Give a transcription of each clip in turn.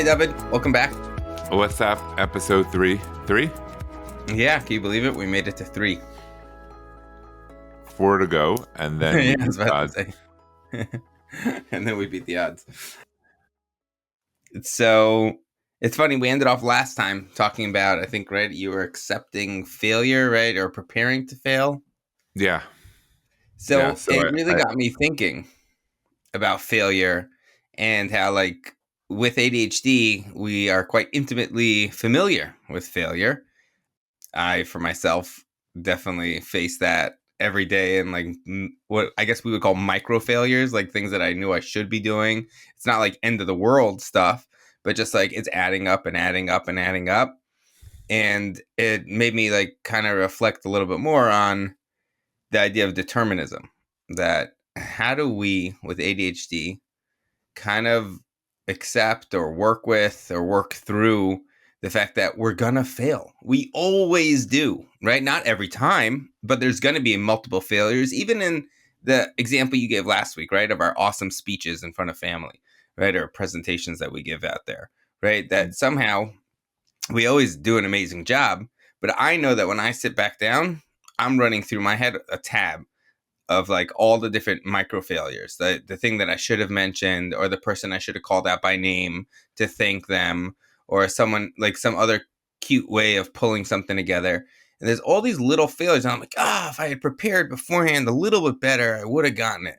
Dovid. Welcome back. What's up? Episode 3. 3? Yeah, can you believe it? We made it to 3. 4 to go, and then yeah, I was about to say. And then we beat the odds. So it's funny. We ended off last time talking about, I think, right? You were accepting failure, right? Or preparing to fail. Yeah. So it really got me thinking about failure and how, like, with ADHD, we are quite intimately familiar with failure. I, for myself, definitely face that every day, and like what I guess we would call micro failures, like things that I knew I should be doing. It's not like end of the world stuff, but just like it's adding up and adding up and adding up. And it made me like kind of reflect a little bit more on the idea of determinism, that how do we with ADHD kind of accept or work with or work through the fact that we're gonna fail. We always do, right? Not every time, but there's gonna be multiple failures, even in the example you gave last week, right? Of our awesome speeches in front of family, right? Or presentations that we give out there, right? That somehow we always do an amazing job. But I know that when I sit back down, I'm running through my head a tab of like all the different micro failures, the thing that I should have mentioned, or the person I should have called out by name to thank them, or someone like some other cute way of pulling something together. And there's all these little failures. And I'm like, if I had prepared beforehand a little bit better, I would have gotten it.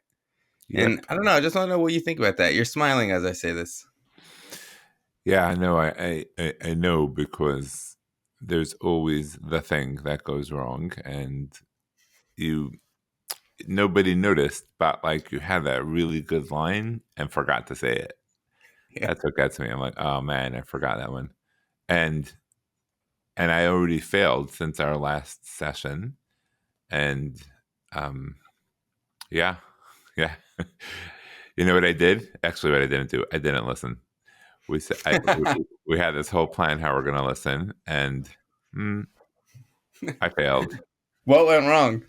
Yep. And I don't know. I just want to know what you think about that. You're smiling as I say this. Yeah, I know. I know, because there's always the thing that goes wrong, and nobody noticed, but like you had that really good line and forgot to say it. Yeah. That's what gets me. I'm like, oh man, I forgot that one. And I already failed since our last session. And yeah. You know what I did? Actually, what I didn't do, I didn't listen. We had this whole plan how we're going to listen, and I failed. What went wrong?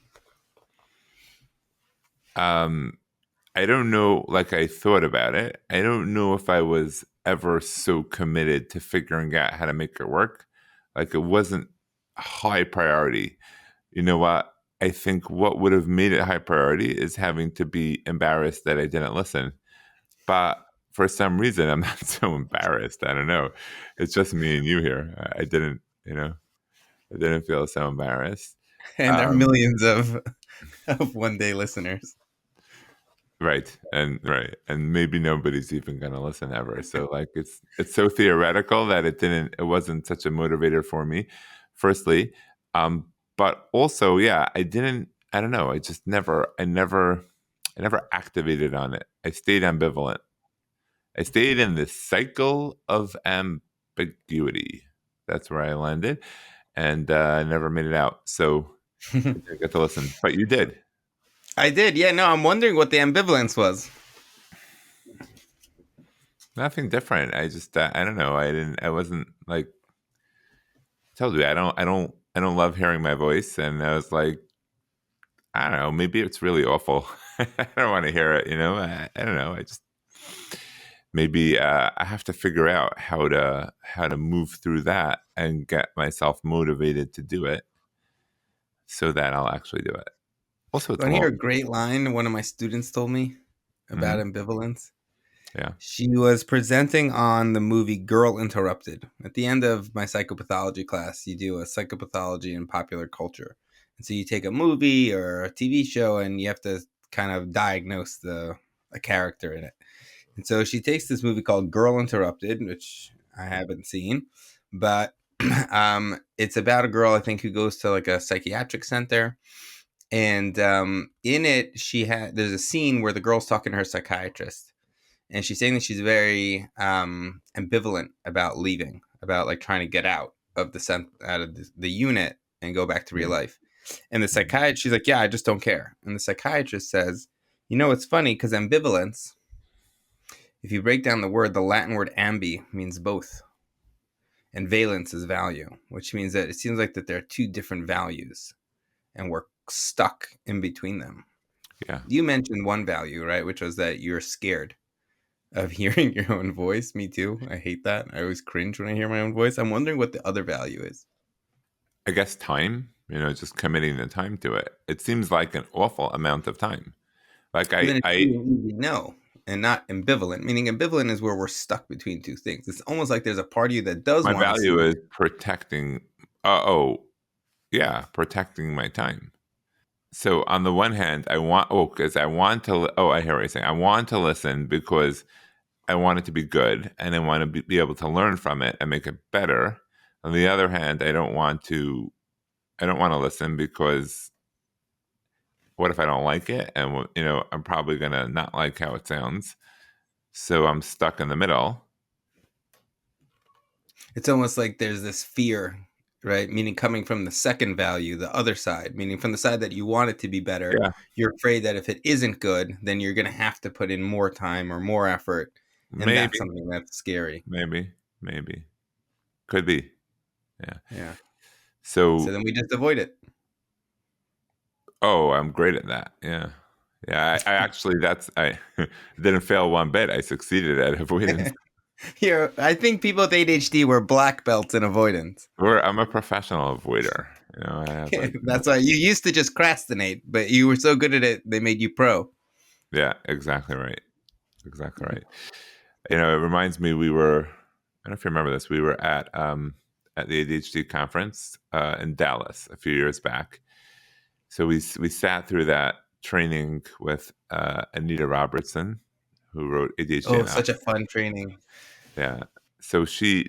I don't know. Like, I thought about it. I don't know if I was ever so committed to figuring out how to make it work. Like, it wasn't a high priority. You know what? I think what would have made it high priority is having to be embarrassed that I didn't listen. But for some reason, I'm not so embarrassed. I don't know. It's just me and you here. I didn't feel so embarrassed. And there are millions of one-day listeners. Right. And maybe nobody's even going to listen ever. So like, it's so theoretical that it wasn't such a motivator for me, firstly. But also, yeah, I don't know. I never activated on it. I stayed ambivalent. I stayed in this cycle of ambiguity. That's where I landed, and I never made it out. So I didn't get to listen, but you did. I did. Yeah, no, I'm wondering what the ambivalence was. Nothing different. I just, I don't know. I wasn't like, I told you, I don't love hearing my voice. And I was like, I don't know, maybe it's really awful. I don't want to hear it, I don't know. I just, maybe I have to figure out how to move through that and get myself motivated to do it so that I'll actually do it. Also, it's I hear a great line one of my students told me about ambivalence. Yeah. She was presenting on the movie Girl Interrupted. At the end of my psychopathology class, you do a psychopathology in popular culture. And so you take a movie or a TV show and you have to kind of diagnose a character in it. And so she takes this movie called Girl Interrupted, which I haven't seen, but it's about a girl, I think, who goes to like a psychiatric center. And in it, there's a scene where the girl's talking to her psychiatrist. And she's saying that she's very ambivalent about leaving, about like trying to get out of the unit and go back to real life. And the psychiatrist, she's like, yeah, I just don't care. And the psychiatrist says, it's funny because ambivalence, if you break down the Latin word ambi means both. And valence is value, which means that it seems like that there are two different values and we're stuck in between them. Yeah. You mentioned one value, right? Which was that you're scared of hearing your own voice. Me too. I hate that. I always cringe when I hear my own voice. I'm wondering what the other value is. I guess time, just committing the time to it. It seems like an awful amount of time. Like And then it's being easy no and not ambivalent, meaning ambivalent is where we're stuck between two things. It's almost like there's a part of you that does my want to value see. is protecting, protecting my time. So on the one hand, I want I hear what you're saying. I want to listen because I want it to be good and I want to be able to learn from it and make it better. On the other hand, I don't want to listen because what if I don't like it? And, I'm probably going to not like how it sounds. So I'm stuck in the middle. It's almost like there's this fear, right? Meaning coming from the second value, the other side, meaning from the side that you want it to be better. Yeah. You're afraid that if it isn't good, then you're going to have to put in more time or more effort. And that's Maybe, something that's scary. maybe. Could be. Yeah. Yeah. So So, then we just avoid it. I'm great at that. Yeah. Yeah. I actually, I didn't fail one bit. I succeeded at avoidance. Here, I think people with ADHD were black belts in avoidance. I'm a professional avoider. I have That's why you used to just procrastinate, but you were so good at it, they made you pro. Yeah, exactly right. Exactly right. It reminds me, I don't know if you remember this, we were at the ADHD conference in Dallas a few years back. So we sat through that training with Anita Robertson, who wrote ADHD. Oh, And such a fun training. Yeah. So she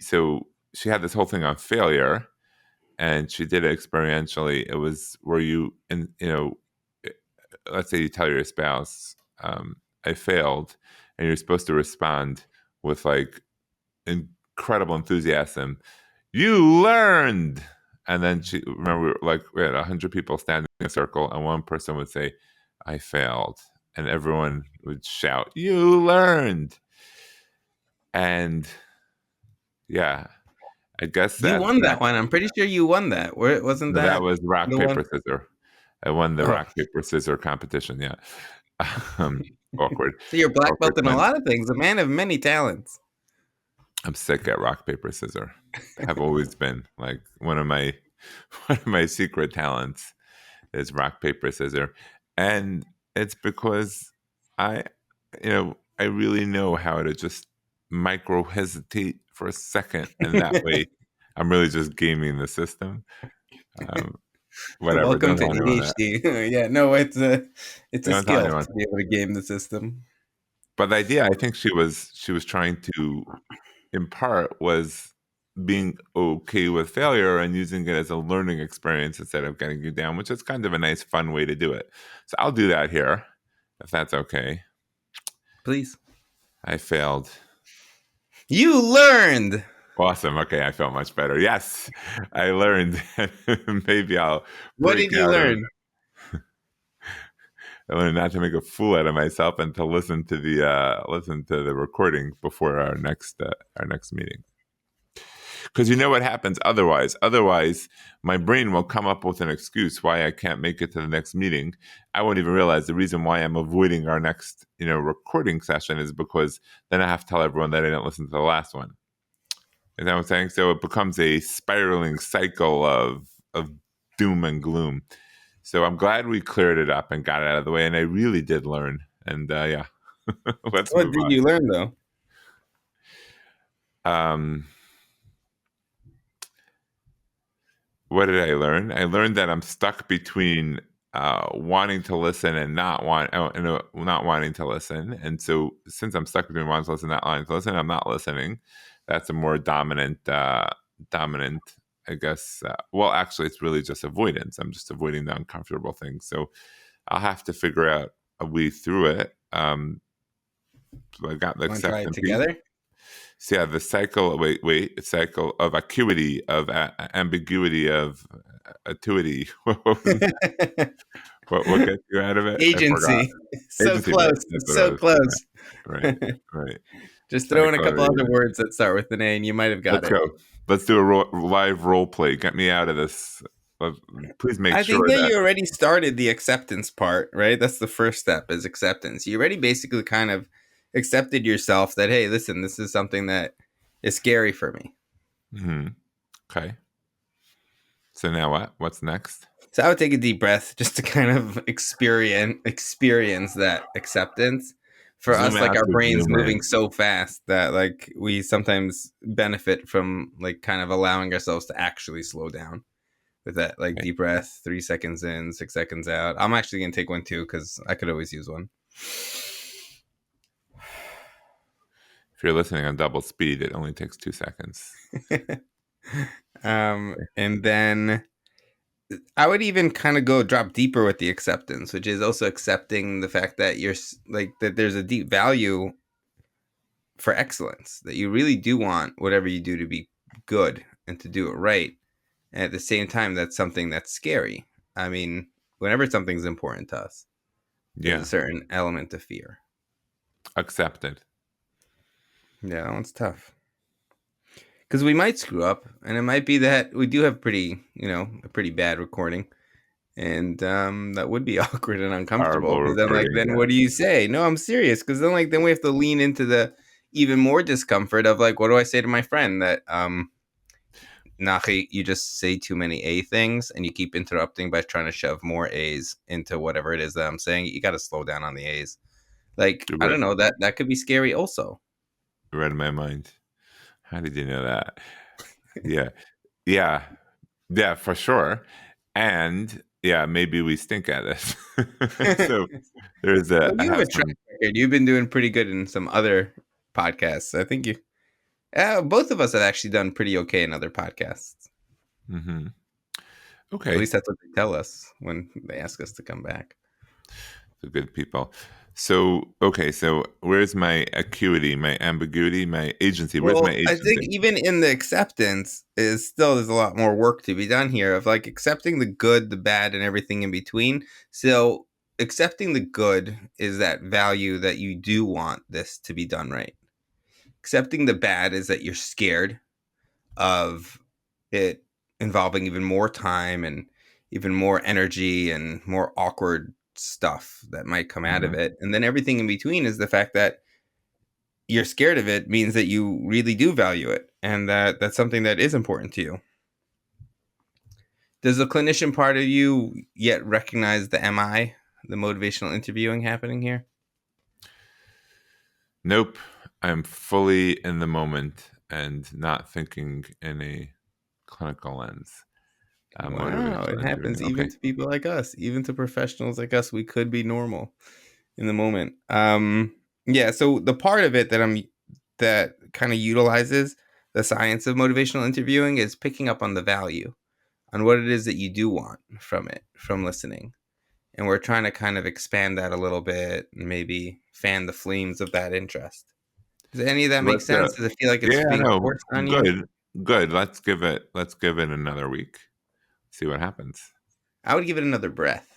had this whole thing on failure, and she did it experientially. It was where let's say you tell your spouse, I failed, and you're supposed to respond with like incredible enthusiasm. You learned. And then we had 100 people standing in a circle, and one person would say, I failed. And everyone would shout, you learned. And yeah, I guess You won that one. I'm pretty sure you won that. Where wasn't that that was rock, the paper, one? scissors. I won the Oh, rock, paper, scissors competition. Yeah. Awkward. so you're black Awkward belt in a time. lot of things. A man of many talents. I'm sick at rock, paper, scissors. Have always been like one of my secret talents is rock, paper, scissors. And it's because I, I really know how to just micro hesitate for a second. And that way I'm really just gaming the system. Whatever. Welcome Don't to tell anyone that. ADHD. Yeah, no, it's a Don't tell skill anyone. to be able to game the system. But the idea I think she was trying to impart was being okay with failure and using it as a learning experience instead of getting you down, which is kind of a nice, fun way to do it. So I'll do that here, if that's okay. Please. I failed. You learned. Awesome. Okay, I felt much better. Yes, I learned. Maybe I'll What break did you out of. learn? I learned not to make a fool out of myself and to listen to the recording before our next meeting. Because you know what happens otherwise. Otherwise, my brain will come up with an excuse why I can't make it to the next meeting. I won't even realize the reason why I'm avoiding our next, recording session is because then I have to tell everyone that I didn't listen to the last one. Is that what I'm saying? So it becomes a spiraling cycle of doom and gloom. So I'm glad we cleared it up and got it out of the way. And I really did learn. And yeah, let's What move did on. you learn, though? What did I learn? I learned that I'm stuck between wanting to listen and not wanting to listen. And so since I'm stuck between wanting to listen and not wanting to listen, I'm not listening. That's a more dominant, I guess. Well, actually, it's really just avoidance. I'm just avoiding the uncomfortable things. So I'll have to figure out a way through it. So I got the Want to try it acceptance piece. together? So yeah, the cycle of acuity, of ambiguity, of atuity. What gets you out of it? Agency. So Agency, close. So close. Right. Just throw in a couple other words that start with an A and you might have got Let's it. go. Let's do a live role play. Get me out of this. Please make sure I think that you already started the acceptance part, right? That's the first step is acceptance. You already basically kind of accepted yourself that, hey, listen, this is something that is scary for me. Mm-hmm. Okay. So now what? What's next? So I would take a deep breath just to kind of experience that acceptance. For Zoom us, like out our to brains zoom moving in. so fast that like we sometimes benefit from like kind of allowing ourselves to actually slow down with that like Okay. deep breath, 3 seconds in, 6 seconds out. I'm actually gonna take one too because I could always use one. If you're listening on double speed, it only takes 2 seconds. And then I would even kind of go drop deeper with the acceptance, which is also accepting the fact that like that there's a deep value for excellence, that you really do want whatever you do to be good and to do it right. And at the same time, that's something that's scary. I mean, whenever something's important to us, there's a Yeah. certain element of fear. Accepted. Yeah, that one's tough. Because we might screw up, and it might be that we do have a pretty bad recording. And that would be awkward and uncomfortable Horrible because then like recording. then Yeah. what do you say? No, I'm serious, because then we have to lean into the even more discomfort of like, what do I say to my friend that Nachi, you just say too many A things and you keep interrupting by trying to shove more A's into whatever it is that I'm saying. You got to slow down on the A's. Like, You I read, don't know, that could be scary also. you read my mind. How did you know that? Yeah. Yeah. Yeah, for sure. And yeah, maybe we stink at it. So there's Well, I you have have a track some. record. You've been doing pretty good in some other podcasts. I think both of us have actually done pretty okay in other podcasts. Mm-hmm. At Okay. least that's what they tell us when they ask us to come back. So good people. So okay, so where's my acuity, my ambiguity, my agency? Where's my Well, I think agency? even in the acceptance is still there's a lot more work to be done here of like accepting the good, the bad, and everything in between. So accepting the good is that value that you do want this to be done right. Accepting the bad is that you're scared of it involving even more time and even more energy and more awkward stuff that might come out of Mhm. it. And then everything in between is the fact that you're scared of it means that you really do value it and that that's something that is important to you. Does the clinician part of you yet recognize the MI, the motivational interviewing happening here? Nope. I'm fully in the moment and not thinking in a clinical lens. Wow, Motivational it interviewing. happens even Okay. to people like us, even to professionals like us. We could be normal in the moment. Yeah, so the part of it that kind of utilizes the science of motivational interviewing is picking up on the value, on what it is that you do want from it, from listening. And we're trying to kind of expand that a little bit and maybe fan the flames of that interest. Does any of that make Let's sense? Does it feel like it's yeah, being no. forced on you? Good. Good. Let's give it another week. See what happens. I would give it another breath.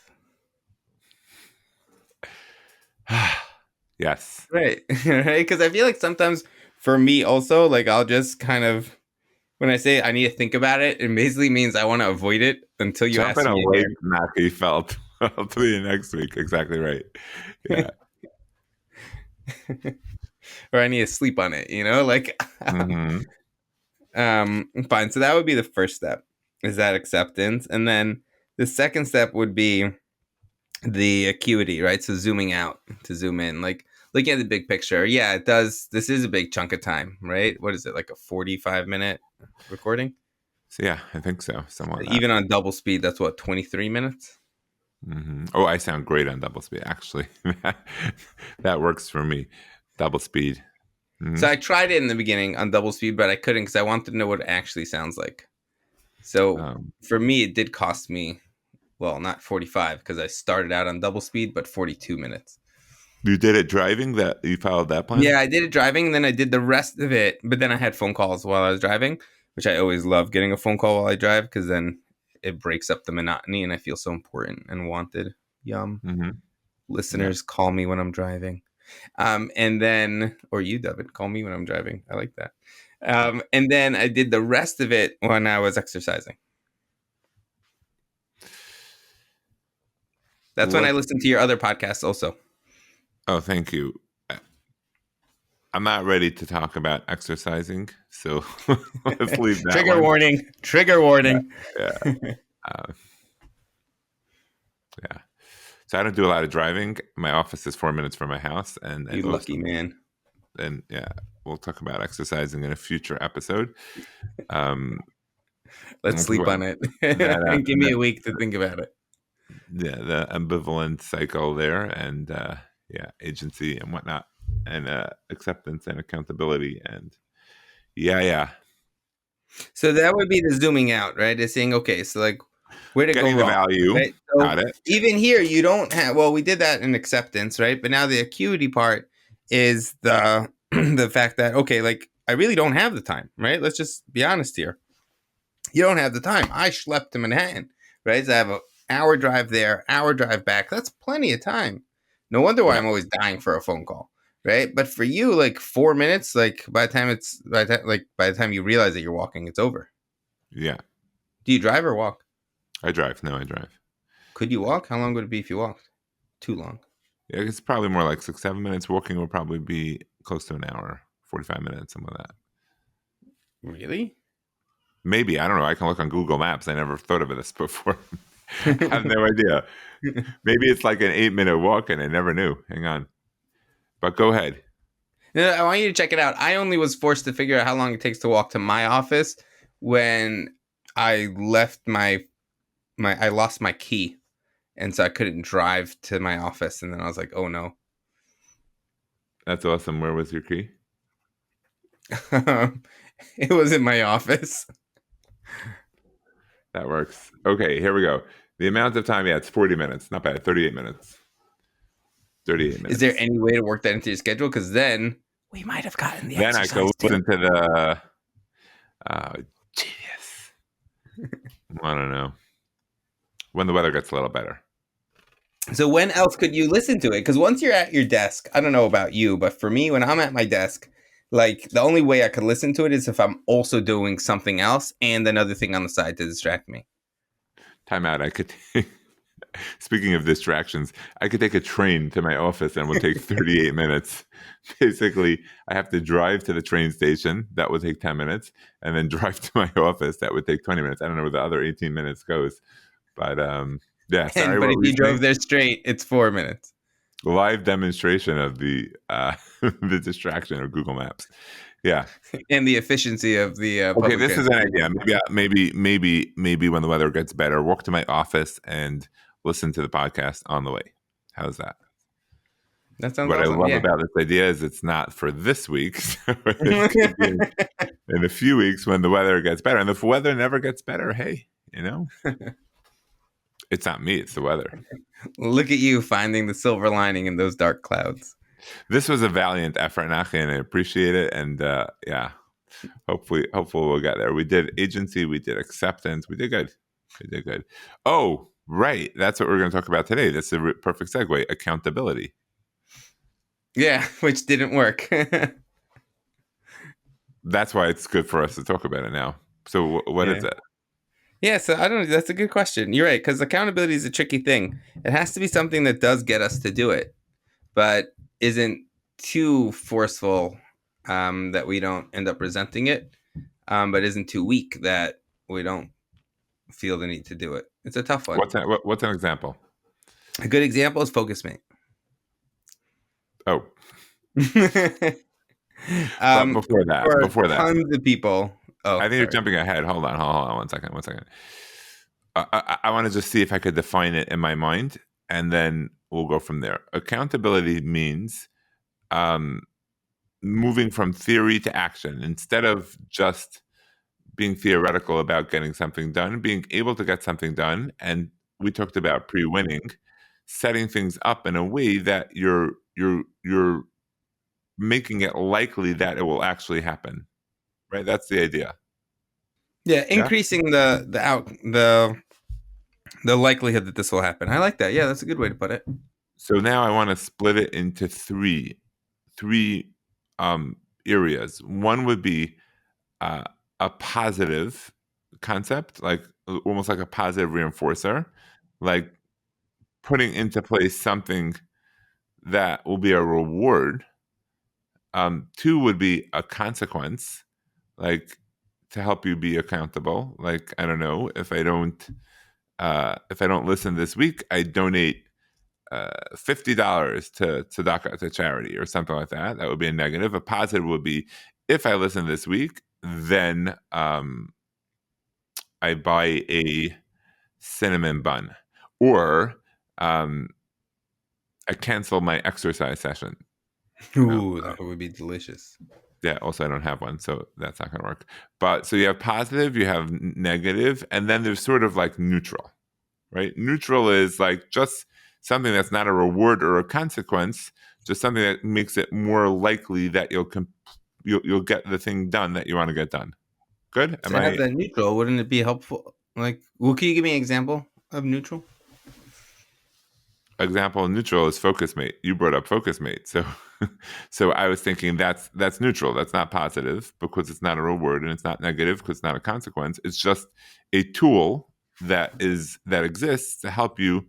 Yes. Right. Right. Because I feel like sometimes for me also, like I'll just kind of, when I say I need to think about it, it basically means I want to avoid it until you Jump ask in a me lake, again. Mackie felt. I'll tell you next week. Exactly right. Yeah. Or I need to sleep on it, like, Hmm. fine. So that would be the first step, is that acceptance. And then the second step would be the acuity, right? So zooming out to zoom in, like looking at the big picture. Yeah, it does. This is a big chunk of time, right? What is it, like a 45-minute recording? So yeah, I think so. Somewhat like that. Even on double speed, that's what, 23 minutes? Oh, I sound great on double speed. Actually, that works for me. Double speed. Hmm. So I tried it in the beginning on double speed, but I couldn't because I wanted to know what it actually sounds like. So Um, for me, it did cost me, well, not 45 because I started out on double speed, but 42 minutes. you did it driving. That you followed that plan. Yeah, I did it driving, and then I did the rest of it, but then I had phone calls while I was driving, which I always love getting a phone call while I drive because then it breaks up the monotony and I feel so important and wanted. Yum. Hmm. Yeah. Listeners, call me when I'm driving. And then, or you, David, call me when I'm driving. I like that. And then I did the rest of it when I was exercising. That's when I What? listened to your other podcasts also. Oh, thank you. I'm not ready to talk about exercising, so let's leave that Trigger one. warning. Trigger warning. Yeah. Uh, yeah. So I don't do a lot of driving. My office is 4 minutes from my house, and I You move. lucky man. And yeah, we'll talk about exercising in a future episode. Let's sleep on it and give me a week to think about it. Yeah, the ambivalent cycle there, and agency and whatnot, and acceptance and accountability, and yeah. So that would be the zooming out, right? It's saying, okay, so like, where to go Getting the wrong, value. right? So Got it. even here, you don't have. Well, we did that in acceptance, right? But now the acuity part is the the fact that okay, like I really don't have the time, right? Let's just be honest here. You don't have the time. I schlepped to Manhattan, right? So I have an hour drive there, hour drive back. That's plenty of time. No wonder why I'm always dying for a phone call, right? But for you, like 4 minutes, like by the time you realize that you're walking, it's over. Yeah. Do you drive or walk? I drive. No, I drive. Could you walk? How long would it be if you walked? Too long. Yeah, it's probably more like 6-7 minutes. Walking would probably be close to an hour, 45 minutes, something like that. Really? Maybe. I don't know. I can look on Google Maps. I never thought of this before. I have no idea. Maybe it's like an 8-minute walk and I never knew. Hang on. But go ahead. No, I want you to check it out. I only was forced to figure out how long it takes to walk to my office when I left I lost my key. And so I couldn't drive to my office. And then I was like, oh no. That's awesome. Where was your key? It was in my office. That works. Okay, here we go. The amount of time, it's 40 minutes. Not bad. 38 minutes. 38 minutes. Is there any way to work that into your schedule? Because then we might have gotten the then exercise. Then I could listen to the genius. I don't know. When the weather gets a little better. So when else could you listen to it? Because once you're at your desk, I don't know about you, but for me, when I'm at my desk, like the only way I could listen to it is if I'm also doing something else and another thing on the side to distract me. Time out. I could. Speaking of distractions, I could take a train to my office and it would take 38 minutes. Basically, I have to drive to the train station. That would take 10 minutes. And then drive to my office. That would take 20 minutes. I don't know where the other 18 minutes goes. But yeah. Sorry, but if you drove there straight, it's 4 minutes. Live demonstration of the the distraction of Google Maps. Yeah. And the efficiency of the okay, this is an idea. Maybe when the weather gets better, walk to my office and listen to the podcast on the way. How's that? That sounds what awesome. I love about this idea is it's not for this week. In a few weeks when the weather gets better. And if the weather never gets better, hey, it's not me, it's the weather. Look at you finding the silver lining in those dark clouds. This was a valiant effort, Nachi, and I appreciate it. And hopefully we'll get there. We did agency, we did acceptance, we did good. Oh, right. That's what we're going to talk about today. That's a perfect segue. Accountability. Yeah, which didn't work. That's why it's good for us to talk about it now. So what is it? Yeah, so I don't know. That's a good question. You're right, because accountability is a tricky thing. It has to be something that does get us to do it, but isn't too forceful that we don't end up resenting it, but isn't too weak that we don't feel the need to do it. It's a tough one. What's an example? A good example is focus mate. Oh. But before that, tons of people. Oh, I think you're jumping ahead. Hold on, one second. I want to just see if I could define it in my mind, and then we'll go from there. Accountability means moving from theory to action. Instead of just being theoretical about getting something done, being able to get something done, and we talked about pre-winning, setting things up in a way that you're making it likely that it will actually happen. Right? That's the idea. Yeah, increasing the likelihood that this will happen. I like that. Yeah, that's a good way to put it. So now I want to split it into three areas. One would be a positive concept, like almost like a positive reinforcer, like putting into place something that will be a reward Two would be a consequence, like to help you be accountable. Like, I don't know, if I don't listen this week, I donate $50 to tzedakah, to charity, or something like that. That would be a negative. A positive would be, if I listen this week, then I buy a cinnamon bun, or I cancel my exercise session. Ooh, that would be delicious. Yeah, also I don't have one, so that's not going to work. But so you have positive, you have negative, and then there's sort of like neutral, right? Neutral is like just something that's not a reward or a consequence, just something that makes it more likely that you'll get the thing done that you want to get done. Good? To have that neutral, wouldn't it be helpful? Like, well, can you give me an example of neutral? Example of neutral is focus mate. You brought up focus mate, so I was thinking that's neutral. That's not positive because it's not a reward, and it's not negative because it's not a consequence. It's just a tool that exists to help you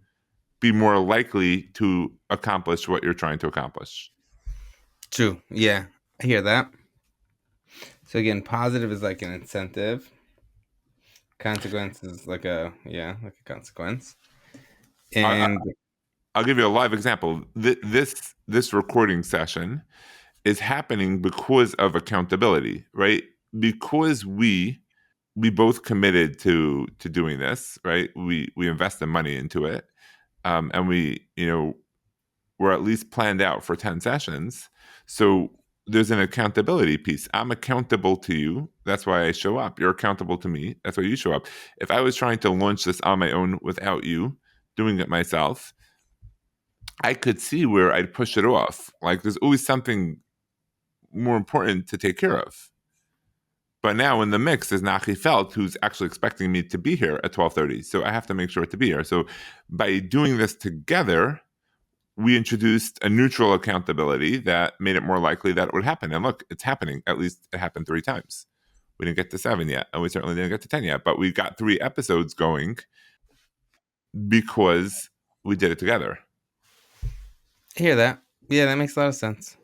be more likely to accomplish what you're trying to accomplish. True. Yeah, I hear that. So again, positive is like an incentive. Consequence is like a consequence. And I'll give you a live example. This recording session is happening because of accountability, right? Because we both committed to doing this, right? We invested money into it, and we're at least planned out for 10 sessions. So there's an accountability piece. I'm accountable to you. That's why I show up. You're accountable to me. That's why you show up. If I was trying to launch this on my own without you doing it myself, I could see where I'd push it off. Like, there's always something more important to take care of. But now in the mix is Nachi Felt, who's actually expecting me to be here at 12:30. So I have to make sure to be here. So by doing this together, we introduced a neutral accountability that made it more likely that it would happen. And look, it's happening. At least it happened 3 times. We didn't get to 7 yet, and we certainly didn't get to 10 yet. But we got 3 episodes going because we did it together. I hear that. Yeah, that makes a lot of sense.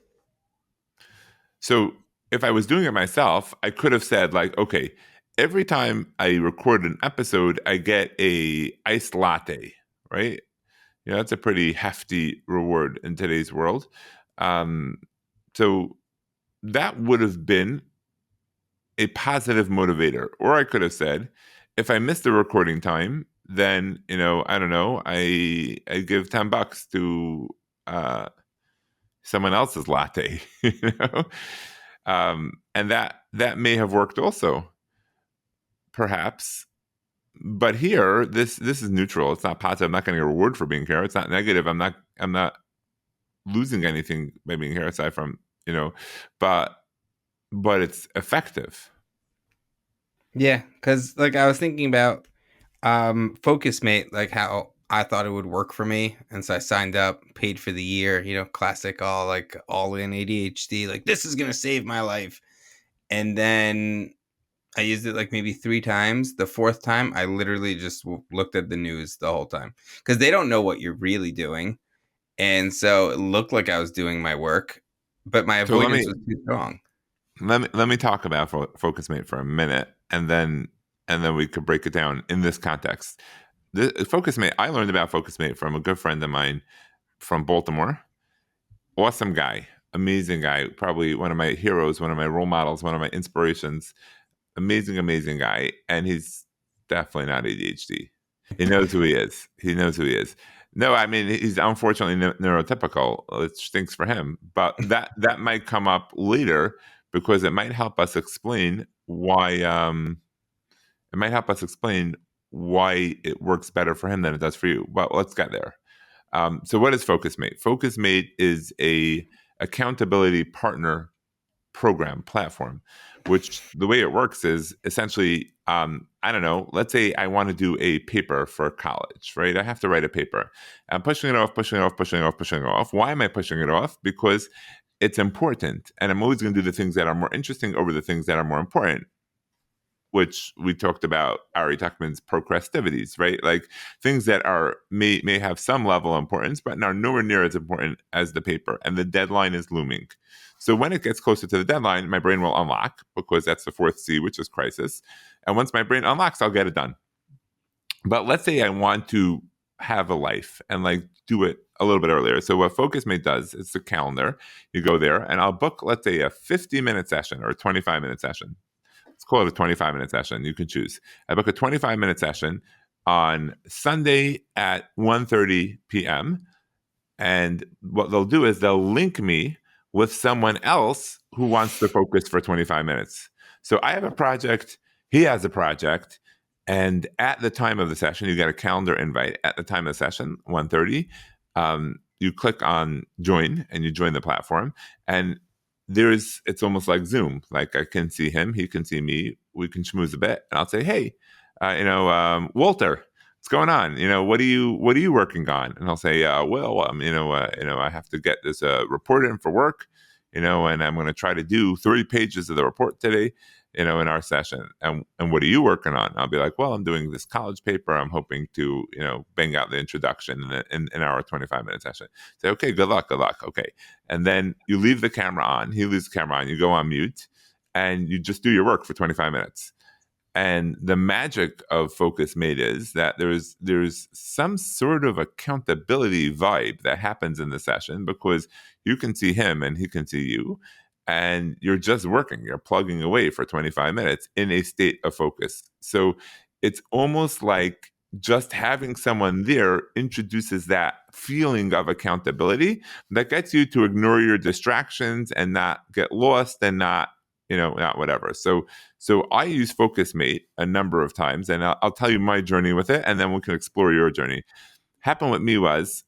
So if I was doing it myself, I could have said, like, okay, every time I record an episode, I get a iced latte, right? That's a pretty hefty reward in today's world. So that would have been a positive motivator. Or I could have said, if I miss the recording time, then, I don't know, I give $10 to someone else's latte, and that may have worked also, perhaps. But here, this is neutral. It's not positive. I'm not getting a reward for being here. It's not negative. I'm not losing anything by being here, aside from, but it's effective. Yeah, because like I was thinking about Focus Mate, like how I thought it would work for me, and so I signed up, paid for the year. Classic, all in ADHD. Like, this is gonna save my life, and then I used it like maybe 3 times. The 4th time, I literally just looked at the news the whole time because they don't know what you're really doing, and so it looked like I was doing my work, but my avoidance was too strong. Let me talk about Focus Mate for a minute, and then we could break it down in this context. Focus Mate, I learned about Focus Mate from a good friend of mine from Baltimore. Awesome guy, amazing guy, probably one of my heroes, one of my role models, one of my inspirations. Amazing guy, and he's definitely not ADHD. He knows who he is. No, I mean, he's unfortunately neurotypical, which stinks for him. But that might come up later, because it might help us explain why. It might help us explain why it works better for him than it does for you. But let's get there. So what is Focus Mate? Focus Mate is a accountability partner program platform, which the way it works is essentially, I don't know, let's say I want to do a paper for college, right? I have to write a paper. I'm pushing it off. Why am I pushing it off? Because it's important, and I'm always going to do the things that are more interesting over the things that are more important. which we talked about Ari Tuckman's procrastivities, right? Like things that may have some level of importance, but are nowhere near as important as the paper, and the deadline is looming. So when it gets closer to the deadline, my brain will unlock, because that's the fourth C, which is crisis. And once my brain unlocks, I'll get it done. But let's say I want to have a life and like do it a little bit earlier. So what FocusMate does is the calendar. You go there and I'll book, let's say, a 50-minute session or a 25-minute session. Let's call it a 25-minute session. You can choose. I book a 25-minute session on Sunday at 1:30 p.m. And what they'll do is they'll link me with someone else who wants to focus for 25 minutes. So I have a project, he has a project, and at the time of the session, you get a calendar invite. At the time of the session, 1:30, you click on join and you join the platform. And it's almost like Zoom. Like I can see him, he can see me, we can schmooze a bit. And I'll say, hey, Walter, what's going on? What are you working on? And I'll say, I have to get this report in for work, and I'm going to try to do 30 pages of the report today, in our session. And what are you working on? I'll be like, well, I'm doing this college paper. I'm hoping to, bang out the introduction in our 25-minute session. Say, okay, good luck. Okay. And then you leave the camera on. He leaves the camera on. You go on mute and you just do your work for 25 minutes. And the magic of FocusMate is that there's some sort of accountability vibe that happens in the session, because you can see him and he can see you, and you're just working. You're plugging away for 25 minutes in a state of focus. So it's almost like just having someone there introduces that feeling of accountability that gets you to ignore your distractions and not get lost and not whatever. So I use FocusMate a number of times, and I'll tell you my journey with it, and then we can explore your journey. Happened with me was,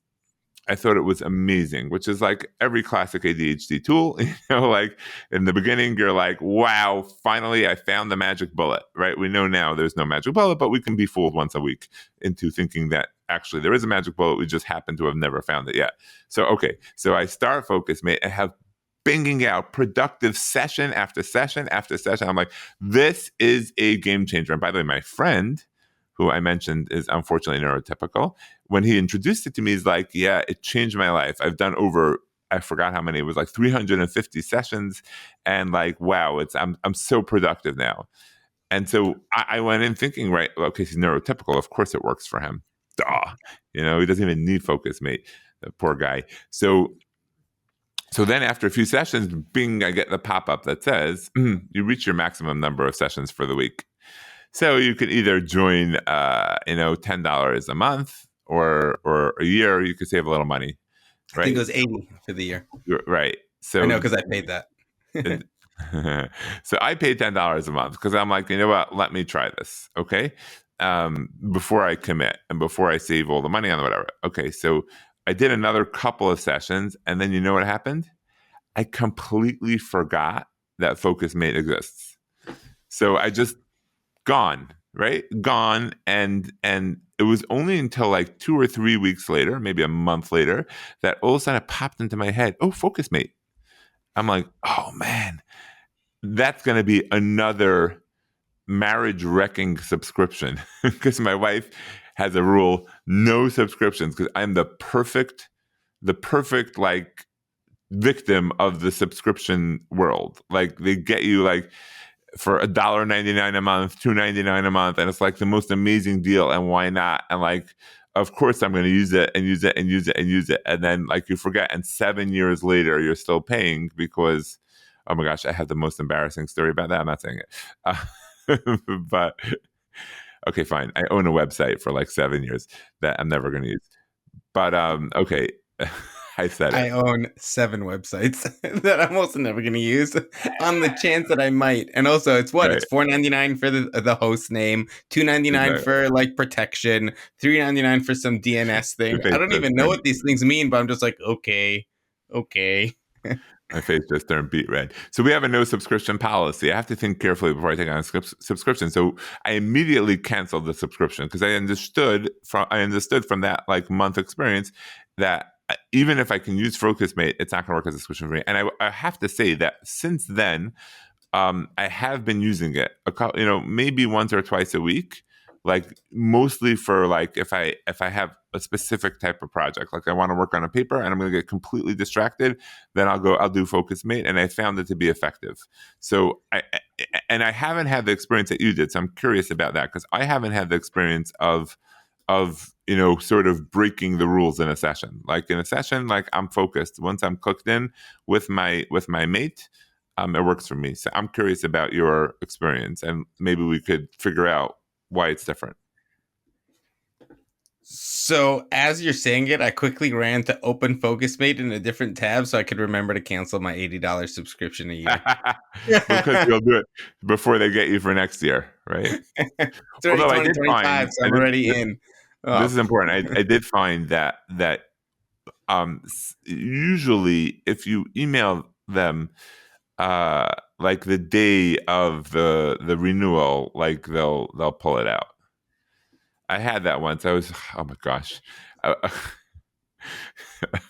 I thought it was amazing, which is like every classic ADHD tool. Like in the beginning, you're like, wow, finally I found the magic bullet, right? We know now there's no magic bullet, but we can be fooled once a week into thinking that actually there is a magic bullet. We just happen to have never found it yet. So I start FocusMate and have banging out productive session after session after session. I'm like, this is a game changer. And by the way, my friend, who I mentioned is unfortunately neurotypical, when he introduced it to me, he's like, yeah, it changed my life. I've done over, I forgot how many, it was like 350 sessions. And like, wow, I'm so productive now. And so I went in thinking, right, okay, he's neurotypical. Of course it works for him. Duh. He doesn't even need FocusMate, the poor guy. So then after a few sessions, bing, I get the pop-up that says, you reach your maximum number of sessions for the week. So you could either join, $10 a month or a year. You could save a little money, right? I think it was $80 for the year. Right. So I know, because I paid that. So I paid $10 a month because I'm like, you know what? Let me try this, okay? Before I commit and before I save all the money on the whatever. Okay, so I did another couple of sessions, and then you know what happened? I completely forgot that FocusMate exists. So I just gone, and it was only until like 2 or 3 weeks later, maybe a month later, that all of a sudden it popped into my head, oh, FocusMate. I'm like, oh man, that's going to be another marriage wrecking subscription, because my wife has a rule, no subscriptions, because I'm the perfect like victim of the subscription world. Like they get you like for $1.99 a month, $2.99 a month, and it's like the most amazing deal, and why not? And like, of course I'm going to use it and use it and use it and use it, and then like you forget, and 7 years later you're still paying because, oh my gosh, I had the most embarrassing story about that. I'm not saying it, but okay, fine. I own a website for like 7 years that I'm never going to use. But okay, I said it. I own 7 websites that I'm also never going to use on the chance that I might. And also, it's what? Right. It's $4.99 for the host name, $2.99 for like protection, $3.99 for some DNS thing. I don't even know what these things mean, but I'm just like, okay. My face just turned beet red. So we have a no subscription policy. I have to think carefully before I take on a subscription. So I immediately canceled the subscription because I understood from that like month experience that even if I can use FocusMate, it's not going to work as a subscription for me. And I have to say that since then, I have been using it maybe once or twice a week, like mostly for like if I have a specific type of project, like I want to work on a paper and I'm going to get completely distracted, then I'll do Focus Mate, and I found it to be effective. So I haven't had the experience that you did, so I'm curious about that, because I haven't had the experience of sort of breaking the rules in a session. Like in a session, like I'm focused. Once I'm cooked in with my mate, it works for me. So I'm curious about your experience, and maybe we could figure out why it's different. So as you're saying it, I quickly ran to open FocusMate in a different tab so I could remember to cancel my $80 subscription a year. Because you'll do it before they get you for next year, right? It's already Although I did 2025, find, so I'm already in. this Oh. is important. I did find that usually if you email them like the day of the renewal, like they'll pull it out. I had that once. I was, oh my gosh,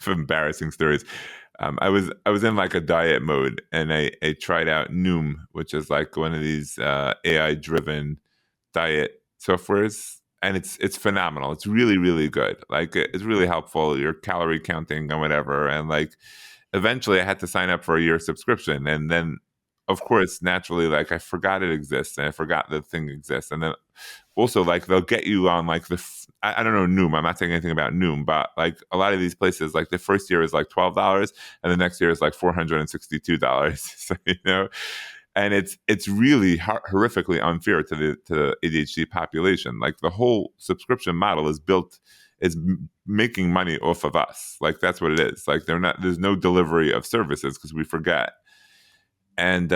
embarrassing stories. I was in like a diet mode, and I tried out Noom, which is like one of these AI driven diet softwares, and it's phenomenal. It's really, really good. Like it's really helpful. Your calorie counting and whatever, and like eventually I had to sign up for a year subscription, and then of course naturally, like I forgot it exists, and I forgot the thing exists, and then also like they'll get you on like I don't know Noom. I'm not saying anything about Noom, but like a lot of these places, like the first year is like $12, and the next year is like $462. So and it's really horrifically unfair to the ADHD population. Like the whole subscription model is making money off of us. Like that's what it is. Like there's no delivery of services because we forget. And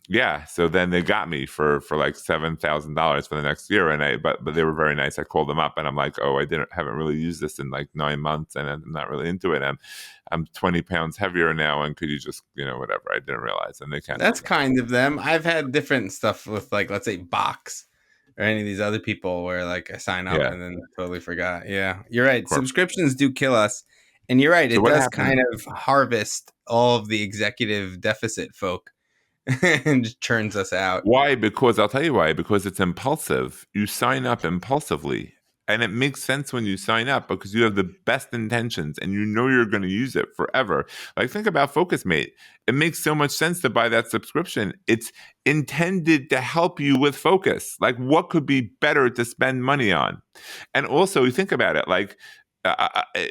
yeah, so then they got me for like $7,000 for the next year, and but they were very nice. I called them up and I'm like, oh, haven't really used this in like 9 months, and I'm not really into it. I'm 20 pounds heavier now, and could you just whatever? I didn't realize, and they canceled. That's kind of them. I've had different stuff with like, let's say, Box or any of these other people where like I sign up and then totally forgot. Yeah, you're right. Subscriptions do kill us. And you're right. So It what does happened? kind of harvest all of the executive deficit folk and just churns us out. Why? Because I'll tell you why. Because it's impulsive. You sign up impulsively. And it makes sense when you sign up because you have the best intentions and you know you're going to use it forever. Like think about FocusMate. It makes so much sense to buy that subscription. It's intended to help you with focus. Like what could be better to spend money on? And also you think about it, like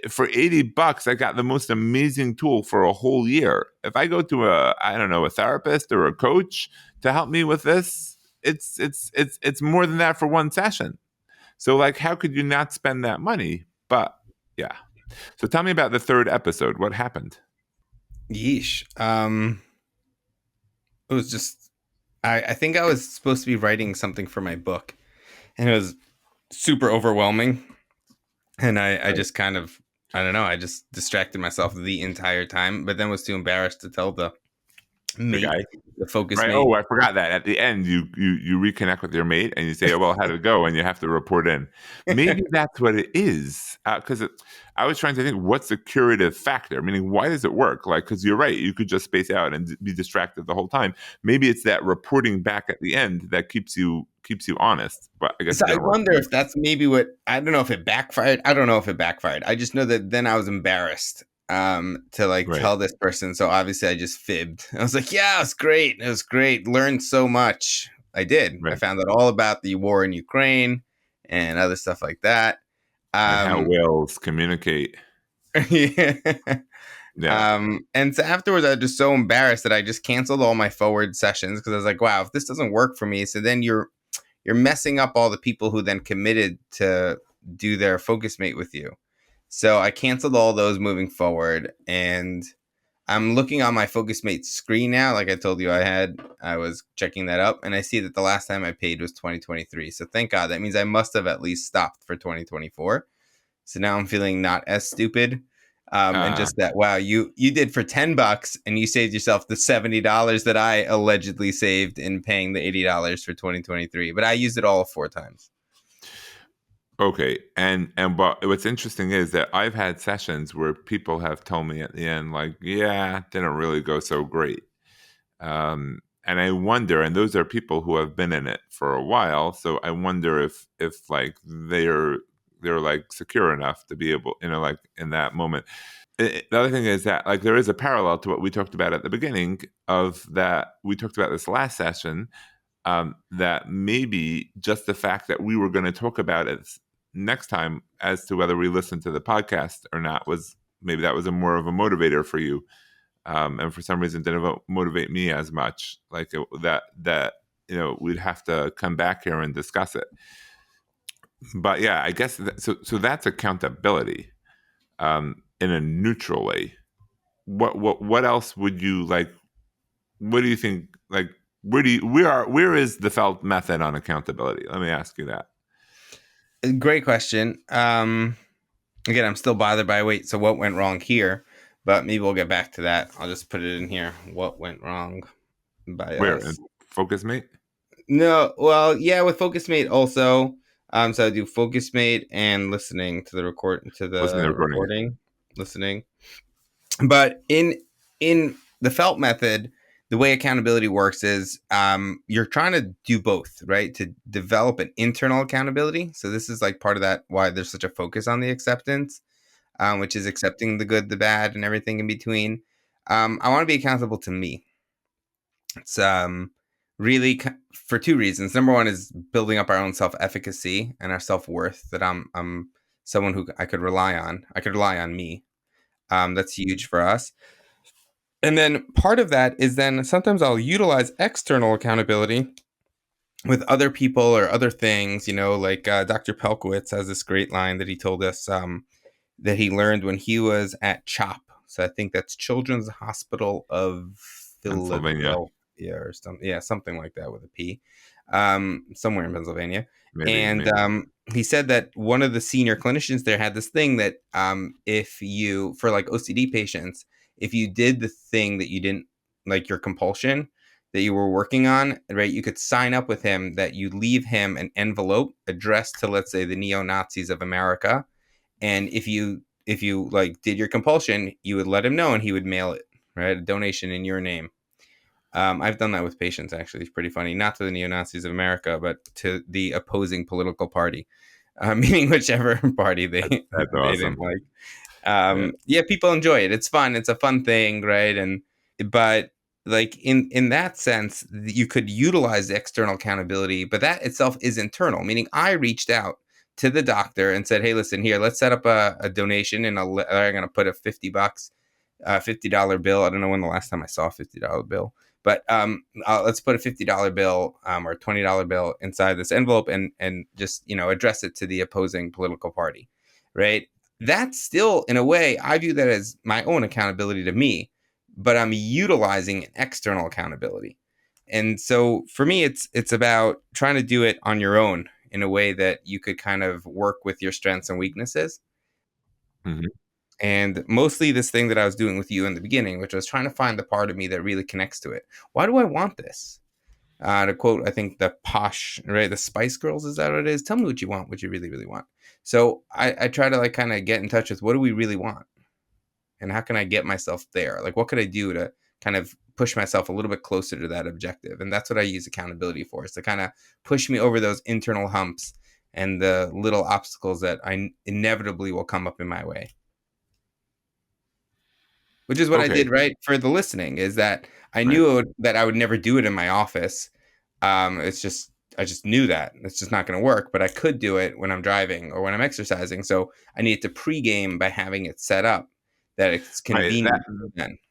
for $80, I got the most amazing tool for a whole year. If I go to a therapist or a coach to help me with this, it's more than that for one session. So like, how could you not spend that money? But yeah. So tell me about the third episode. What happened? Yeesh. It was just, I think I was supposed to be writing something for my book, and it was super overwhelming. And I just kind of, I don't know, I just distracted myself the entire time, but then was too embarrassed to tell the mate, the focus right. mate. Oh, I forgot that. At the end, you reconnect with your mate and you say, "Oh, well, how did it go?" And you have to report in. Maybe that's what it is. Because I was trying to think, what's the curative factor? Meaning, why does it work? Like, because you're right, you could just space out and be distracted the whole time. Maybe it's that reporting back at the end that keeps you honest. But I guess So I wonder if that's maybe what, I don't know if it backfired. I don't know if it backfired. I just know that then I was embarrassed to like tell this person. So obviously I just fibbed. I was like, yeah, it was great. It was great. Learned so much. I did. I found out all about the war in Ukraine and other stuff like that. And how whales communicate. Yeah. Yeah. And so afterwards I was just so embarrassed that I just canceled all my forward sessions because I was like, wow, if this doesn't work for me, so then you're messing up all the people who then committed to do their focus mate with you. So I canceled all those moving forward, and I'm looking on my focus mate screen now. Like I told you, I was checking that up, and I see that the last time I paid was 2023. So thank God. That means I must have at least stopped for 2024. So now I'm feeling not as stupid. And just that, wow, you did for $10 and you saved yourself the $70 that I allegedly saved in paying the $80 for 2023. But I used it all 4 times. Okay, and but what's interesting is that I've had sessions where people have told me at the end, like, yeah, didn't really go so great. and I wonder, and those are people who have been in it for a while, so I wonder if like they're like secure enough to be able, like in that moment. The other thing is that like there is a parallel to what we talked about at the beginning of that. We talked about this last session, that maybe just the fact that we were going to talk about it next time as to whether we listened to the podcast or not was maybe that was a more of a motivator for you, and for some reason didn't motivate me as much. Like that we'd have to come back here and discuss it. But yeah, I guess so that's accountability, in a neutral way. What else would you like? What do you think? Like, where is the felt method on accountability? Let me ask you that. Great question. Again, I'm still bothered by weight. So what went wrong here? But maybe we'll get back to that. I'll just put it in here. What went wrong by Where? us? Focus mate? No, well, yeah, with Focus Mate also. So I do Focus Mate and listening to the recording, listening. But in the felt method, the way accountability works is you're trying to do both, right? To develop an internal accountability. So this is like part of that why there's such a focus on the acceptance, which is accepting the good, the bad, and everything in between. I want to be accountable to me. It's really for two reasons. Number one is building up our own self-efficacy and our self-worth, that I'm someone who I could rely on. I could rely on me. That's huge for us. And then part of that is then sometimes I'll utilize external accountability with other people or other things, like Dr. Pelkowitz has this great line that he told us that he learned when he was at CHOP. So I think that's Children's Hospital of Pennsylvania. Philadelphia or something. Yeah, something like that with a P. Somewhere in Pennsylvania. Maybe. He said that one of the senior clinicians there had this thing that if you, for like OCD patients, if you did the thing that you didn't like, your compulsion that you were working on, right, you could sign up with him that you leave him an envelope addressed to, let's say, the neo-Nazis of America. And if you like did your compulsion, you would let him know and he would mail it, right? A donation in your name. I've done that with patients, actually. It's pretty funny. Not to the neo-Nazis of America, but to the opposing political party, meaning whichever party they That's awesome. didn't like. Yeah, people enjoy it. It's fun. It's a fun thing, right? But like in that sense, you could utilize the external accountability, but that itself is internal, meaning I reached out to the doctor and said, hey, listen, here, let's set up a donation, and I'm going to put a $50, $50 bill. I don't know when the last time I saw a $50 bill, but let's put a $50 bill or a $20 bill inside this envelope and just, address it to the opposing political party, right? That's still, in a way, I view that as my own accountability to me, but I'm utilizing an external accountability. And so for me, it's about trying to do it on your own in a way that you could kind of work with your strengths and weaknesses. Mm-hmm. And mostly this thing that I was doing with you in the beginning, which was trying to find the part of me that really connects to it. Why do I want this? To quote, I think the Posh, right? The Spice Girls, is that what it is? Tell me what you want, what you really, really want. So I try to like kind of get in touch with what do we really want? And how can I get myself there? Like, what could I do to kind of push myself a little bit closer to that objective? And that's what I use accountability for, is to kind of push me over those internal humps and the little obstacles that I inevitably will come up in my way. Which is what I did, right, for the listening, is that I knew that I would never do it in my office. I just knew that it's just not going to work, but I could do it when I'm driving or when I'm exercising. So I needed to pregame by having it set up that it's convenient.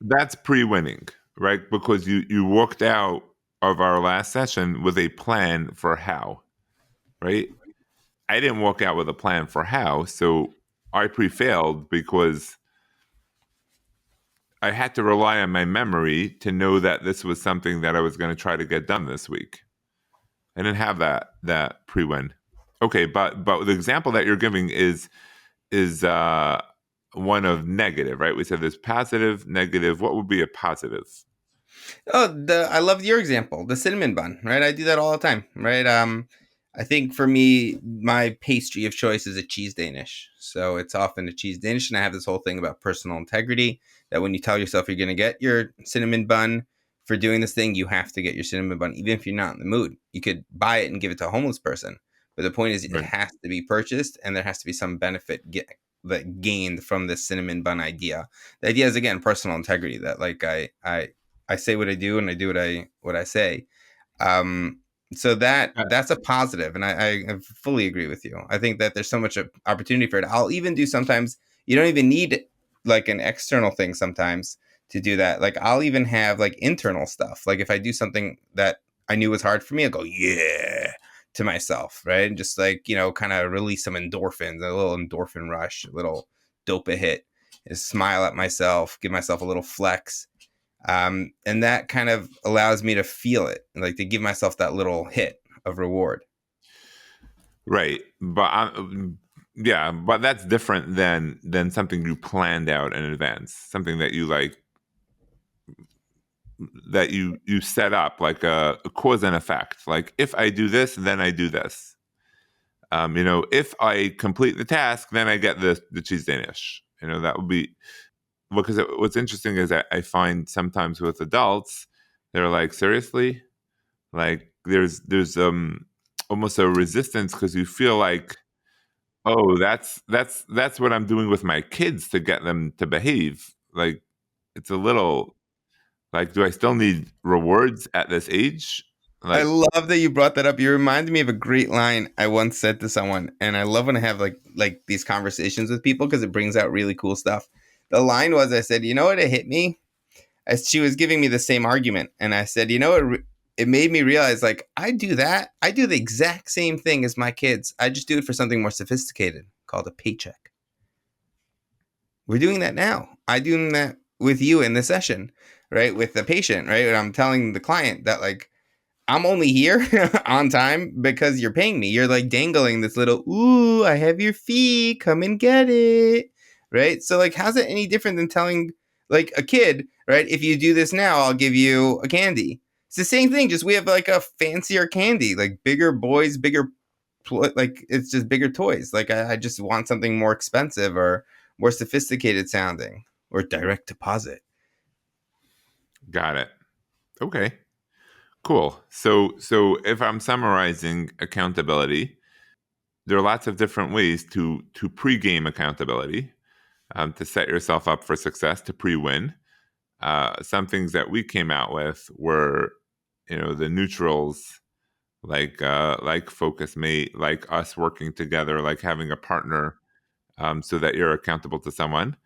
That's pre-winning, right? Because you walked out of our last session with a plan for how, right? I didn't walk out with a plan for how, so I pre-failed because I had to rely on my memory to know that this was something that I was going to try to get done this week. I didn't have that pre-win. Okay, but the example that you're giving is one of negative, right? We said there's positive, negative. What would be a positive? Oh, I love your example, the cinnamon bun, right? I do that all the time, right? I think for me, my pastry of choice is a cheese Danish. So it's often a cheese Danish. And I have this whole thing about personal integrity, that when you tell yourself you're going to get your cinnamon bun for doing this thing, you have to get your cinnamon bun, even if you're not in the mood. You could buy it and give it to a homeless person. But the point is, it has to be purchased, and there has to be some benefit gained from this cinnamon bun idea. The idea is, again, personal integrity. That like I say what I do, and I do what I say. So that's a positive, and I fully agree with you. I think that there's so much opportunity for it. I'll even do sometimes. You don't even need like an external thing sometimes to do that. Like I'll even have like internal stuff. Like if I do something that I knew was hard for me, I'll go yeah to myself, right? And just like, kind of release some endorphins, a little endorphin rush, a little dopa hit, just smile at myself, give myself a little flex. And that kind of allows me to feel it, like to give myself that little hit of reward. Right. But but that's different than something you planned out in advance, something that you like, that you set up, like a cause and effect. Like if I do this, then I do this. If I complete the task, then I get the cheese Danish. That would be, because what's interesting is that I find sometimes with adults, they're like, seriously, like there's almost a resistance because you feel like, oh, that's what I'm doing with my kids to get them to behave. Like it's a little like, do I still need rewards at this age? Like, I love that you brought that up. You reminded me of a great line I once said to someone, and I love when I have like these conversations with people because it brings out really cool stuff. The line was, I said, you know what, it hit me as she was giving me the same argument, and I said, it made me realize, like, I do that. I do the exact same thing as my kids. I just do it for something more sophisticated called a paycheck. We're doing that now. I'm doing that with you in the session, right? With the patient, right? And I'm telling the client that, like, I'm only here on time because you're paying me. You're like dangling this little, ooh, I have your fee, come and get it, right? So like, how's it any different than telling like a kid, right? If you do this now, I'll give you a candy. It's the same thing, just we have like a fancier candy, like bigger boys, like it's just bigger toys. Like I just want something more expensive or more sophisticated sounding or direct deposit. Got it. Okay. Cool. So if I'm summarizing accountability, there are lots of different ways to pre-game accountability, to set yourself up for success, to pre-win. Some things that we came out with were, the neutrals, like focus mate, like us working together, like having a partner, so that you're accountable to someone.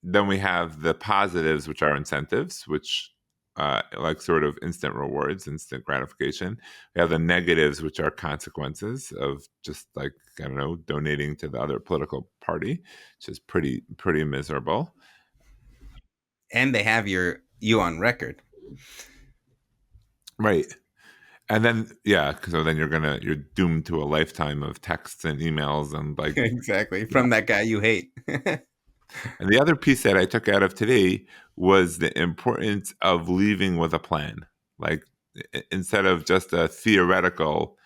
Then we have the positives, which are incentives, which like sort of instant rewards, instant gratification. We have the negatives, which are consequences of just like, I don't know, donating to the other political party, which is pretty miserable. And they have you on record. Right. And then, so then you're doomed to a lifetime of texts and emails and like exactly from that guy you hate. And the other piece that I took out of today was the importance of leaving with a plan. Like instead of just a theoretical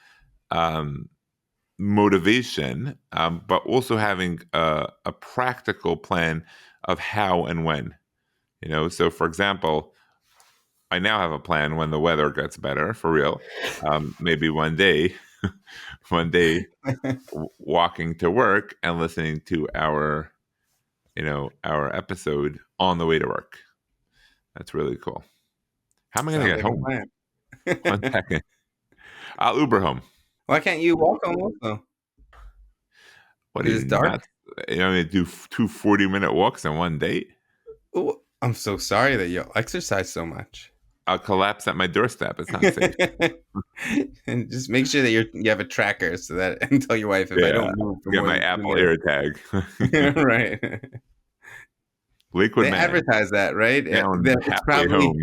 motivation, but also having a practical plan of how and when. So for example, I now have a plan when the weather gets better, for real. Maybe one day, walking to work and listening to our episode on the way to work. That's really cool. How am I going to get home? 1 second. I'll Uber home. Why can't you walk home also? What is it, dark? Do 2 40-minute walks in one day? Ooh, I'm so sorry that you exercise so much. I'll collapse at my doorstep. It's not safe. And just make sure that you have a tracker so that, and tell your wife if I don't move. Get my Apple AirTag. Right. Lakewood they advertise that, right? It's probably home.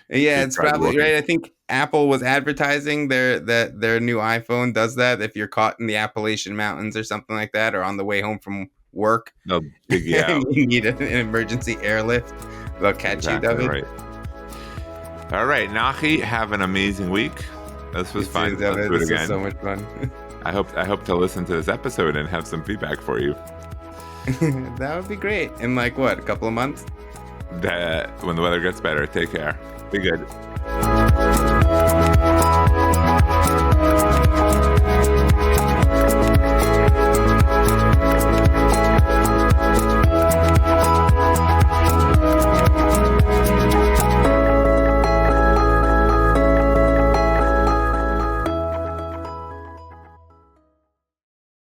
Yeah, it's probably right. I think Apple was advertising their new iPhone does that. If you're caught in the Appalachian Mountains or something like that, or on the way home from work, they'll dig you out. You need an emergency airlift. They'll catch you, Dovid. Right. All right, Nachi, have an amazing week. This was fun. Let's do it again. Was so much fun. I hope to listen to this episode and have some feedback for you. That would be great. In like what, a couple of months? that when the weather gets better, take care. Be good.